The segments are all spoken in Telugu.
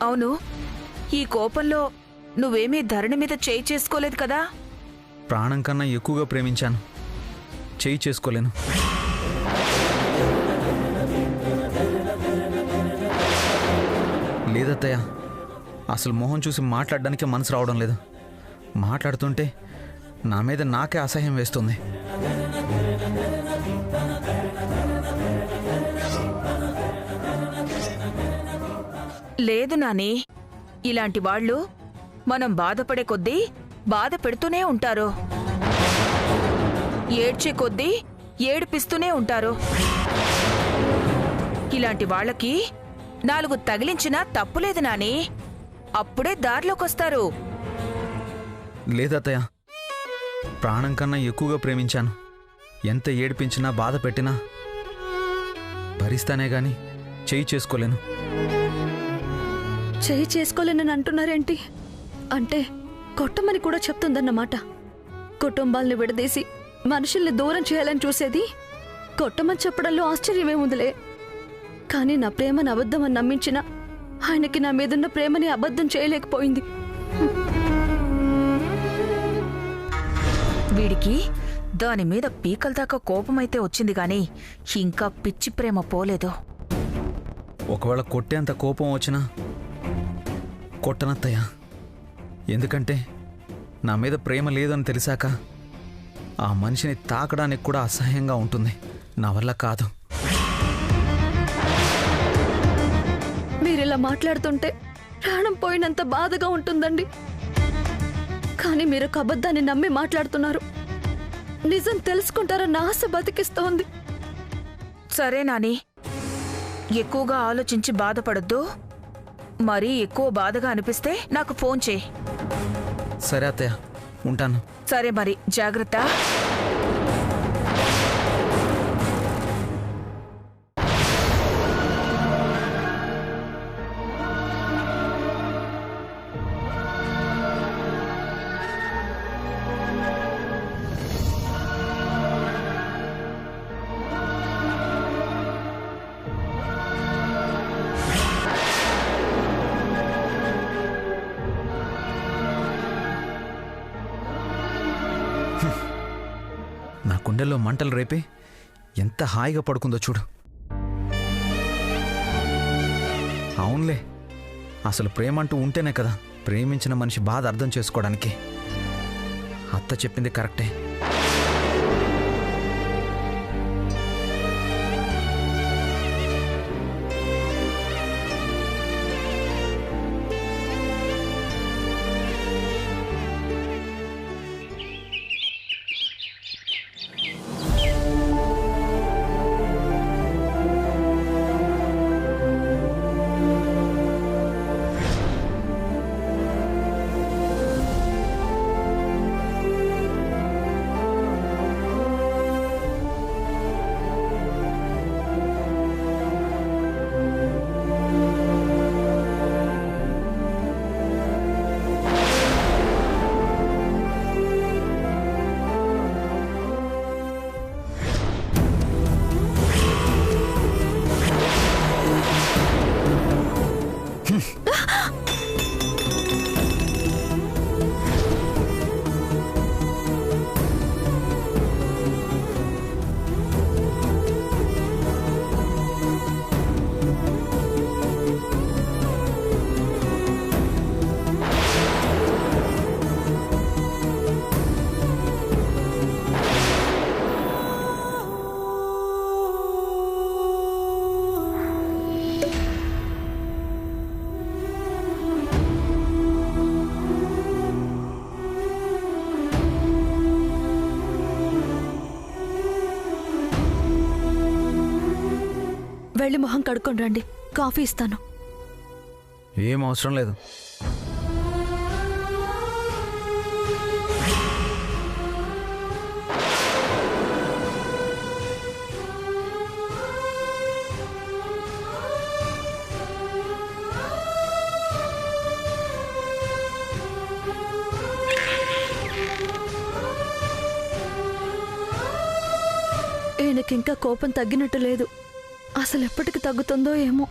అవును, ఈ కోపంలో నువ్వేమీ ధరణి మీద చేయి చేసుకోలేదు కదా? ప్రాణం కన్నా ఎక్కువగా ప్రేమించాను, చేయి చేసుకోలేను. లేదత్తయ్య, అసలు మొహం చూసి మాట్లాడడానికి మనసు రావడం లేదు. మాట్లాడుతుంటే నా మీద నాకే అసహ్యం వేస్తుంది. లేదు నాని, ఇలాంటి వాళ్ళు మనం బాధపడే కొద్దీ బాధ పెడుతూనే ఉంటారు, ఏడ్చే కొద్దీ ఏడిపిస్తూనే ఉంటారు. ఇలాంటి వాళ్ళకి 4 తగిలించినా తప్పులేదు నాని, అప్పుడే దారిలోకొస్తారు. లేదత్తయ్య, ప్రాణం కన్నా ఎక్కువగా ప్రేమించాను. ఎంత ఏడిపించినా బాధ పెట్టినా భరిస్తానే గాని చేయి చేసుకోలేను. చేయి చేసుకోలేనని అంటున్నారేంటి? అంటే కొట్టమని కూడా చెప్తుందన్నమాట. కుటుంబాల్ని విడదీసి మనుషుల్ని దూరం చేయాలని చూసేది కొట్టమని చెప్పడంలో ఆశ్చర్యమేముందిలే. కానీ నా ప్రేమను అబద్ధమని నమ్మించిన ఆయనకి నా మీదున్న ప్రేమని అబద్ధం చేయలేకపోయింది. వీడికి దాని మీద పీకల దాకా కోపమైతే వచ్చింది గాని ఇంకా పిచ్చి ప్రేమ పోలేదు. ఒకవేళ కొట్టేంత కోపం వచ్చినా కొట్టనత్తయ్య. ఎందుకంటే నా మీద ప్రేమ లేదని తెలిసాక ఆ మనిషిని తాకడానికి కూడా అసహ్యంగా ఉంటుంది. నా వల్ల కాదు. మీరిలా మాట్లాడుతుంటే ప్రాణం పోయినంత బాధగా ఉంటుందండి. కానీ మీరు ఒక అబద్ధాన్ని నమ్మి మాట్లాడుతున్నారు. నిజం తెలుసుకుంటారన్న ఆశ బతికిస్తోంది. సరే నాని, ఎక్కువగా ఆలోచించి బాధపడొద్దు. మరీ ఎక్కువ బాధగా అనిపిస్తే నాకు ఫోన్ చేయి. సరే అత్తయ్య, ఉంటాను. సరే మరి, జాగ్రత్త. నా గుండెల్లో మంటలు రేపి ఎంత హాయిగా పడుకుందో చూడు. అవునులే, అసలు ప్రేమ అంటూ ఉంటేనే కదా ప్రేమించిన మనిషి బాధ అర్థం చేసుకోవడానికి. అత్త చెప్పింది కరెక్టే. వెళ్ళి మొహం కడుక్కొని రండి, కాఫీ ఇస్తాను. ఏం అవసరం లేదు. ఈయనకింకా కోపం తగ్గినట్టు లేదు. అసలు ఎప్పటికి తగ్గుతుందో ఏమో.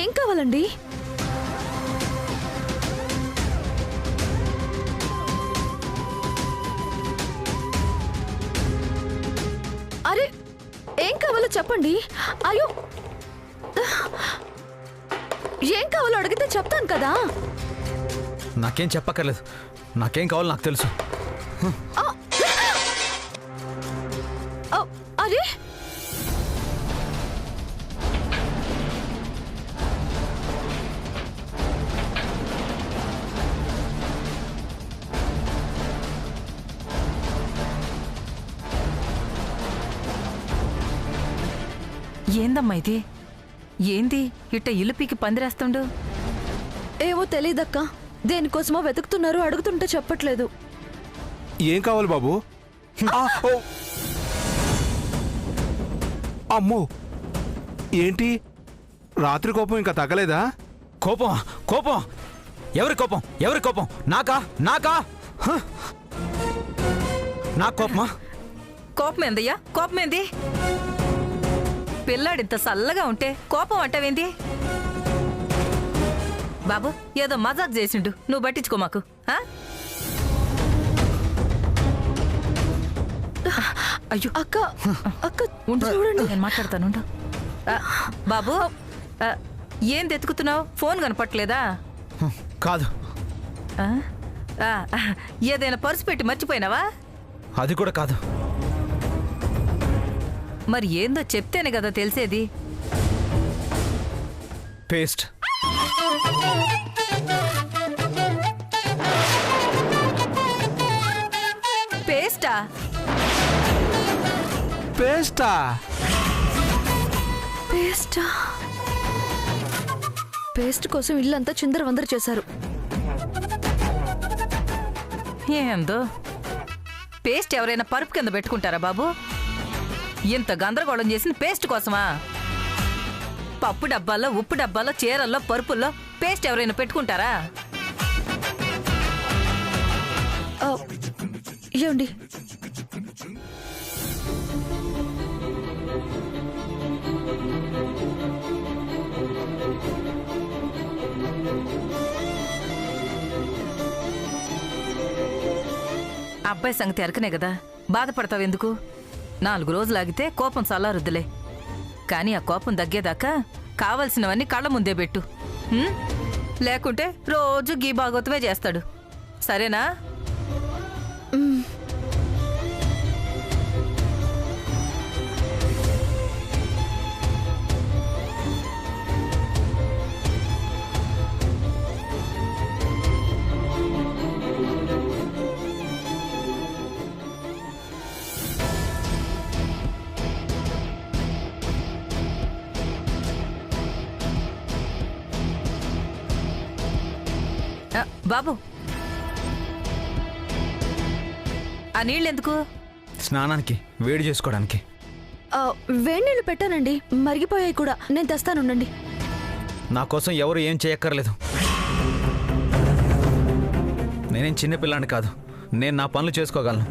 ఏం కావాలండి? అరే ఏం కావాలో చెప్పండి. అయ్యో ఏం కావాలో అడిగితే చెప్తాను కదా. నాకేం చెప్పక్కర్లేదు. నాకేం కావాలో నాకు తెలుసు. అరే ఏందమ్మా ఇది? ఏంది ఇట్ట ఇల్లు పీకి పందిరేస్తుండు? ఏవో తెలీదక్క. దేనికోసమో వెతుకుతున్నారు, అడుగుతుంటే చెప్పట్లేదు. ఏం కావాలి బాబు? అమ్మో, ఏంటి రాత్రి కోపం ఇంకా తగ్గలేదా? కోపం కోపం ఎవరి కోపం? ఎవరి కోపం? నాకా? నాకా? నా కోపమా? కోపం ఏందయ్యా? కోపం ఏంది? పిల్లాడింత చల్లగా ఉంటే కోపం అంటావేంది? బాబు ఏదో మజాక్ చేసిండు, నువ్వు పట్టించుకో మాకు. అయ్యో అక్క అక్క చూడండి, నేను మాట్లాడతాను. బాబు ఏం తెతుకుతున్నావు? ఫోన్ కనపట్లేదా? కాదు. ఏదైనా పర్సు పెట్టి మర్చిపోయినావా? అది కూడా కాదు. మరి ఏందో చెప్తేనే కదా తెలిసేది. పేస్ట్. పేస్టా? పేస్టా? పేస్టా? పేస్ట్ కోసం ఇల్లంతా చిందరవందర చేశారు. ఏందో పేస్ట్ ఎవరైనా పరుపు కింద పెట్టుకుంటారా బాబు? ఇంత గందరగోళం చేసిన పేస్ట్ కోసమా? పప్పు డబ్బాల్లో, ఉప్పు డబ్బాల్లో, చీరల్లో, పరుపుల్లో పేస్ట్ ఎవరైనా పెట్టుకుంటారా? ఏమండి, అబ్బాయి సంగతి ఎరకనే కదా, బాధపడతావెందుకు? 4 రోజులు ఆగితే కోపం చల్లారుద్దులే. కానీ ఆ కోపం తగ్గేదాకా కావలసినవన్నీ కళ్ళ ముందే పెట్టు. లేకుంటే రోజు గీ భాగవతమే చేస్తాడు. సరేనా? బాబు ఆ నీళ్ళెందుకు? స్నానానికి, వేడి చేసుకోవడానికి. వేడి నీళ్ళు పెట్టానండి, మరిగిపోయాయి కూడా. నేను తెస్తానుండండి. నా కోసం ఎవరు ఏం చేయక్కర్లేదు. నేనేం చిన్నపిల్లాన్ని కాదు. నేను నా పనులు చేసుకోగలను.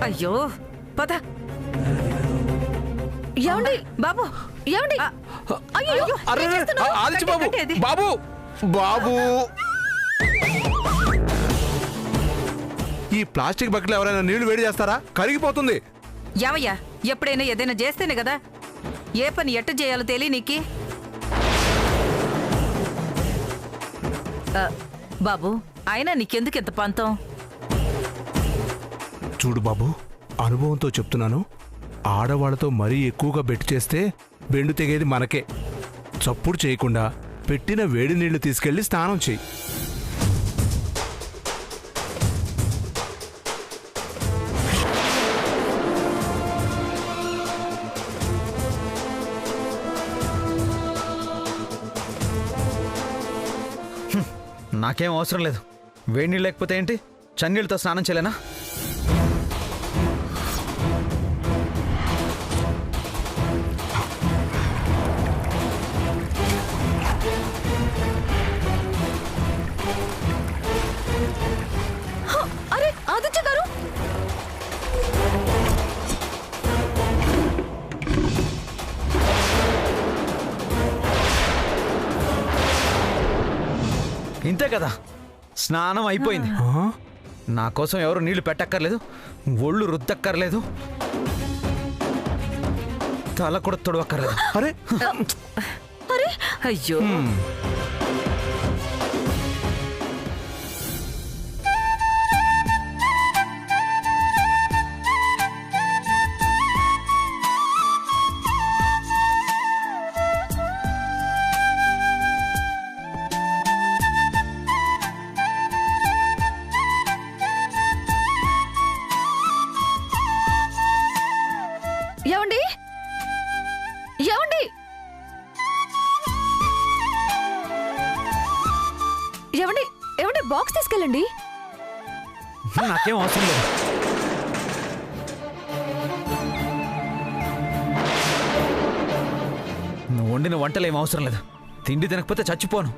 అయ్యో పద. ఏమండి బాబు, ఏమండి? అయ్యో, అరే, ఏం చేస్తున్నావు? ఆదిత్య బాబు, కట్టేది. బాబు, బాబు, ఈ ప్లాస్టిక్ బకెట్లో ఎవరైనా నీళ్లు వేడి చేస్తారా? కరిగిపోతుంది. యావయ్యా, ఎప్పుడైనా ఏదైనా చేస్తేనే కదా ఏ పని ఎట్ట చేయాలో తెలియ నీకి. బాబు అయినా నీకెందుకు ఇంత పంతం? చూడు బాబు, అనుభవంతో చెప్తున్నాను. ఆడవాళ్లతో మరీ ఎక్కువగా బెట్టు చేస్తే బెండు తెగేది మనకే. చప్పుడు చేయకుండా పెట్టిన వేడి నీళ్లు తీసుకెళ్లి స్నానం చెయ్యి. నాకేం అవసరం లేదు. వేడి నీళ్ళు లేకపోతే ఏంటి, చన్నీళ్ళతో స్నానం చేయలేనా? అరే ఆదిత్య గారు, ఇంతే కదా, స్నానం అయిపోయింది. ఆ? నా కోసం ఎవరు నీళ్లు పెట్టక్కర్లేదు, ఒళ్ళు రుద్దక్కర్లేదు, తల కూడా తొడవక్కర్లేదు. అరే అయ్యో ఏమండి ఏమండి ఏమండి ఏమండి బాక్స్ తీసుకెళ్ళండి. నాకేం అవసరం లేదు. నువ్వు వండిన వంటలు ఏం అవసరం లేదు. తిండి తినకపోతే చచ్చిపోను.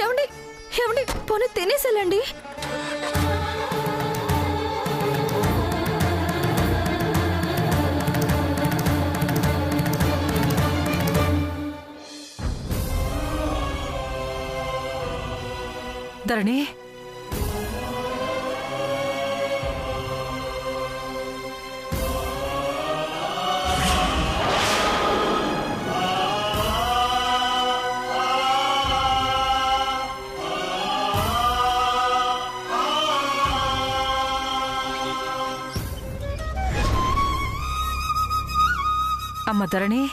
ఏమండి ఏమండి పోనీ తినేసేళ్ళండి. ధరణి, అమ్మ ధరణి,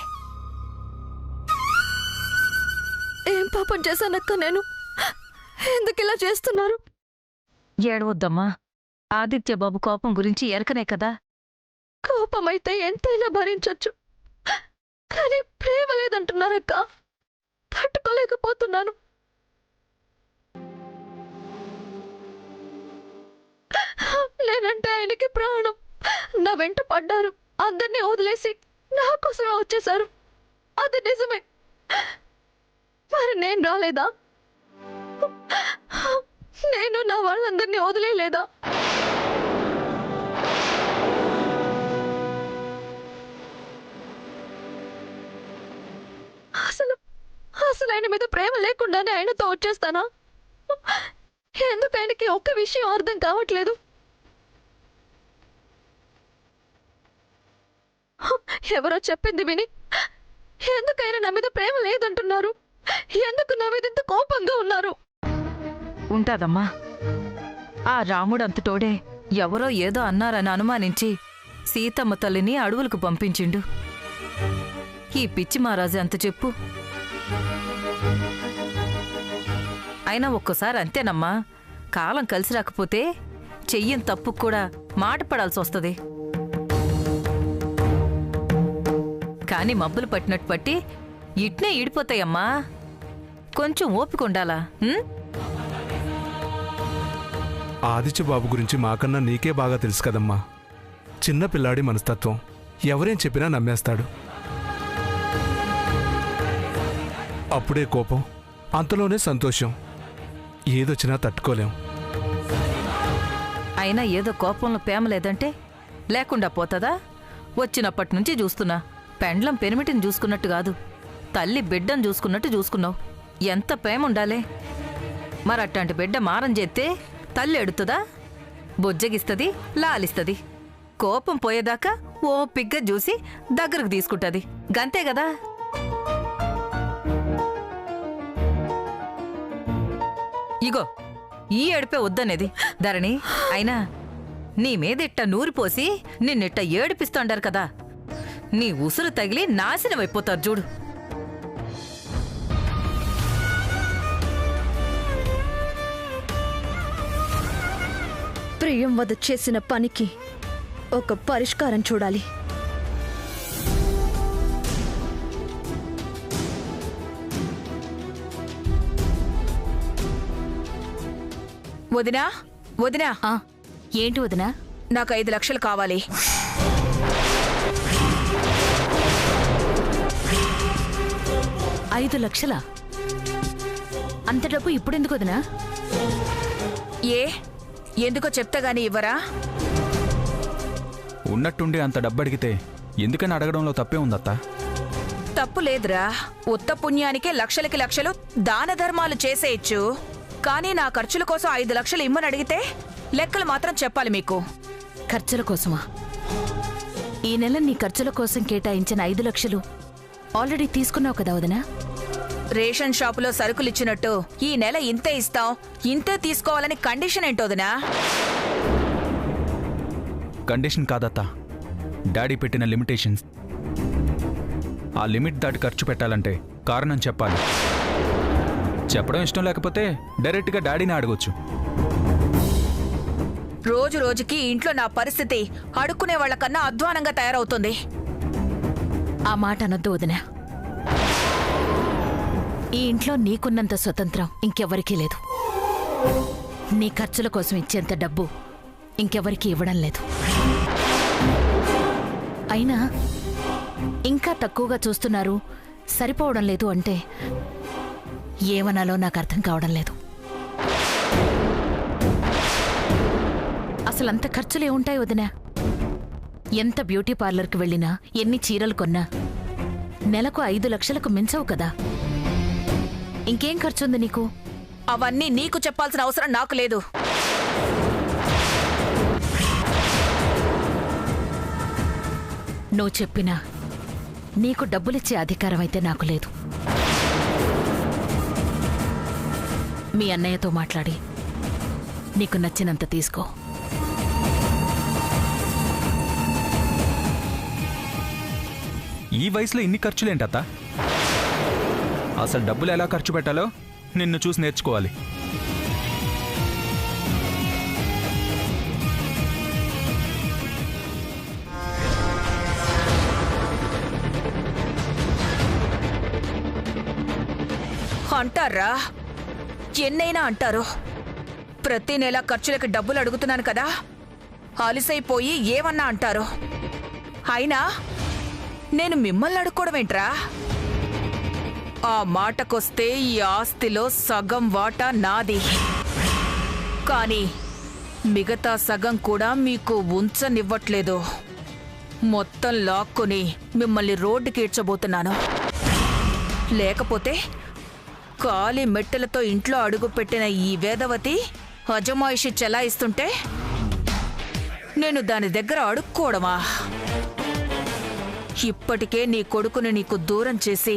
ఏం పాపం చేశానక్క నేను? ఎందుకు ఇలా చేస్తున్నారు? ఏడవద్దమ్మా. ఆదిత్య బాబు కోపం గురించి ఎరకనే కదా. కోపమైతే ఎంతైనా భరించొచ్చు, కానీ ప్రేమ లేదంటున్నారక్క. తట్టుకోలేకపోతున్నాను. నేనంటే ఆయనకి ప్రాణం. నా వెంట పడ్డారు, అందరినీ వదిలేసి నా కోసమే వచ్చేశారు. అది నిజమే. మరి నేను రాలేదా? నేను నా వాళ్ళందరినీ వదిలేయలేదా? అసలు అసలు ఆయన మీద ప్రేమ లేకుండానే ఆయనతో వచ్చేస్తానా? ఎందుకు ఆయనకి ఒక్క విషయం అర్థం కావట్లేదు? ఎవరో చెప్పింది విని ఎందుకైనా నా మీద ప్రేమ లేదంటున్నారు? ఎందుకు నా మీద ఇంత కోపంగా ఉన్నారు? ఉంటాదమ్మా. ఆ రాముడు అంతటోడే ఎవరో ఏదో అన్నారని అనుమానించి సీతమ్మ తల్లిని అడవులకు పంపించిండు. ఈ పిచ్చి మహారాజు అంత చెప్పు. అయినా ఒక్కోసారి అంతేనమ్మా, కాలం కలిసి రాకపోతే చెయ్యని తప్పు కూడా మాట పడాల్సి వస్తుంది. కాని మబ్బులు పట్టినట్టు పట్టి ఇట్నే ఈడిపోతాయమ్మా. కొంచెం ఓపిక ఉండాలా? ఆదిత్య బాబు గురించి మాకన్నా నీకే బాగా తెలుసు కదమ్మా. చిన్న పిల్లాడి మనస్తత్వం, ఎవరేం చెప్పినా నమ్మేస్తాడు. అప్పుడే కోపం, అంతలోనే సంతోషం. ఏదొచ్చినా తట్టుకోలేం. అయినా ఏదో కోపంలో ప్రేమ లేదంటే లేకుండా పోతుందా? వచ్చినప్పటి నుంచి చూస్తున్నా, పెండ్లం పెనిమిటిని చూసుకున్నట్టు కాదు, తల్లి బిడ్డను చూసుకున్నట్టు చూసుకున్నావు. ఎంత ప్రేమ ఉండాలే? మరి అట్లాంటి బిడ్డ మారం చేస్తే తల్లి ఎడుతుందా? బొజ్జగిస్తుంది, లాలిస్తుంది. కోపం పోయేదాకా ఓ పిగ్గ చూసి దగ్గరకు తీసుకుంటుంది. గంతే కదా. ఇగో ఈ ఏడిపే వద్దనేది ధరణి. అయినా నీ మీదిట్ట నూరిపోసి నిన్నిట్ట ఏడిపిస్తాండారు కదా, నీ ఉసురు తగిలి నాశనమైపోతారు చూడు. ప్రియం వద చేసిన పనికి ఒక పరిష్కారం చూడాలి. వదినా, వదినా. ఏంటి వదినా? నాకు 5 లక్షలు కావాలి. ఐదు లక్షలా? అంత డబ్బు ఇప్పుడెందుకు వదినా? ఎందుకో చెప్తా గానీ ఇవ్వరా? ఉన్నట్టుండి అంత డబ్బడిగితే ఎందుకని అడగడంలో తప్పే ఉందత్తా? తప్పు లేదురా. ఉత్త పుణ్యానికే లక్షలకి లక్షలు దాన ధర్మాలు చేసేయచ్చు. కానీ నా ఖర్చుల కోసం 5 లక్షలు ఇమ్మని అడిగితే లెక్కలు మాత్రం చెప్పాలి మీకు. ఖర్చుల కోసమా? ఈ నెల నీ ఖర్చుల కోసం కేటాయించిన 5 లక్షలు ఆల్రెడీ తీసుకున్నావు కదా వదినా? రేషన్ షాపులో సరుకులిచ్చినట్టు ఈ నెల ఇంతే ఇస్తాం, ఇంతే తీసుకోవాలని కండిషన్ ఏంటోదినా? కండిషన్ కాదత్తా, డాడీ పెట్టిన లిమిటేషన్స్. ఆ లిమిట్ దాటి ఖర్చు పెట్టాలంటే కారణం చెప్పాలి. చెప్పడం ఇష్టం లేకపోతే డైరెక్ట్గా డాడీని అడగొచ్చు. రోజు రోజుకి ఇంట్లో నా పరిస్థితి అడుక్కునే వాళ్ళకన్నా అధ్వానంగా తయారవుతుంది. ఆ మాట అనొద్దు వదినా. ఈ ఇంట్లో నీకున్నంత స్వతంత్రం ఇంకెవ్వరికీ లేదు. నీ ఖర్చుల కోసం ఇచ్చేంత డబ్బు ఇంకెవ్వరికీ ఇవ్వడం లేదు. అయినా ఇంకా తక్కువగా చూస్తున్నారు, సరిపోవడం లేదు అంటే ఏమనాలో నాకు అర్థం కావడం లేదు. అసలంత ఖర్చులే ఉంటాయి వదినా? ఎంత బ్యూటీ పార్లర్కి వెళ్ళినా, ఎన్ని చీరలు కొన్నా నెలకు 5 లక్షలకు మించవు కదా. ఇంకేం ఖర్చుంది నీకు? అవన్నీ నీకు చెప్పాల్సిన అవసరం నాకు లేదు. నువ్వు చెప్పినా నీకు డబ్బులిచ్చే అధికారం అయితే నాకు లేదు. మీ అన్నయ్యతో మాట్లాడి నీకు నచ్చినంత తీసుకో. ఈ వయసులో ఇన్ని ఖర్చులేంటత్తా? అసలు డబ్బులు ఎలా ఖర్చు పెట్టాలో నిన్ను చూసి నేర్చుకోవాలి. అంటారా? ఎన్నైనా అంటారు. ప్రతి నెల ఖర్చులకి డబ్బులు అడుగుతున్నాను కదా, అలిసైపోయి ఏమన్నా అంటారు. అయినా నేను మిమ్మల్ని అడుక్కోవడం ఏంట్రా? ఆ మాటకొస్తే ఈ ఆస్తిలో సగం వాటా నాది. కానీ మిగతా సగం కూడా మీకు ఉంచనివ్వట్లేదు. మొత్తం లాక్కుని మిమ్మల్ని రోడ్డుకి ఈడ్చబోతున్నాను. లేకపోతే ఖాళీ మెట్టెలతో ఇంట్లో అడుగుపెట్టిన ఈ వేదవతి అజమాయిషి చెలాయిస్తుంటే నేను దాని దగ్గర అడుక్కోవడమా? ఇప్పటికే నీ కొడుకుని నీకు దూరం చేసి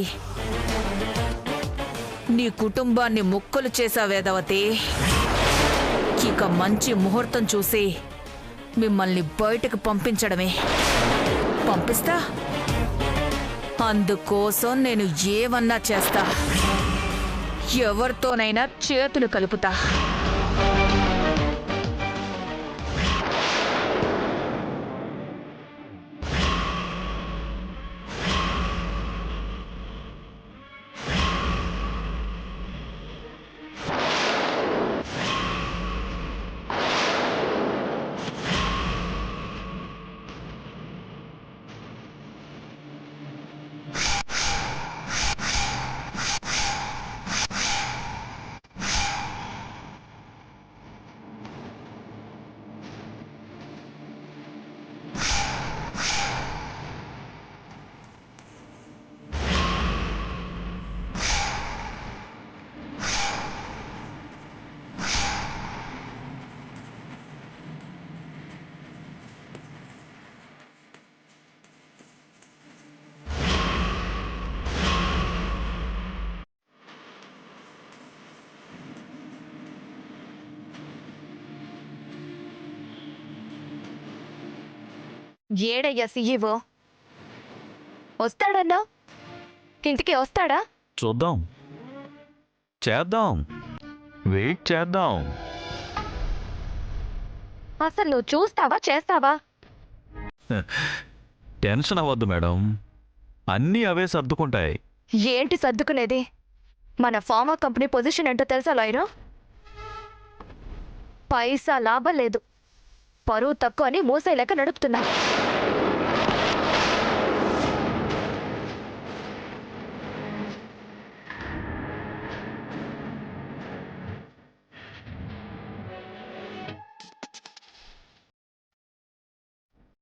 నీ కుటుంబాన్ని ముక్కలు చేసా వేదవతి. ఇక మంచి ముహూర్తం చూసి మిమ్మల్ని బయటకు పంపించడమే. పంపిస్తా. అందుకోసం నేను ఏమన్నా చేస్తా. ఎవరితోనైనా చేతులు కలుపుతా. ఏడయ్యా సీఈఓ? వస్తాడన్నా? ఇంటికి వస్తాడా? చూద్దాం, చేద్దాం, వెయిట్ చేద్దాం. అసలు నువ్వు చూస్తావా చేస్తావా? టెన్షన్ అవ్వద్దు మేడం, అన్నీ అవే సర్దుకుంటాయి. ఏంటి సర్దుకునేది? మన ఫార్మా కంపెనీ పొజిషన్ ఏంటో తెలుసా లాయరు? పైసా లాభం లేదు, పరువు తక్కువ అని మూసేలేక నడుపుతున్నా.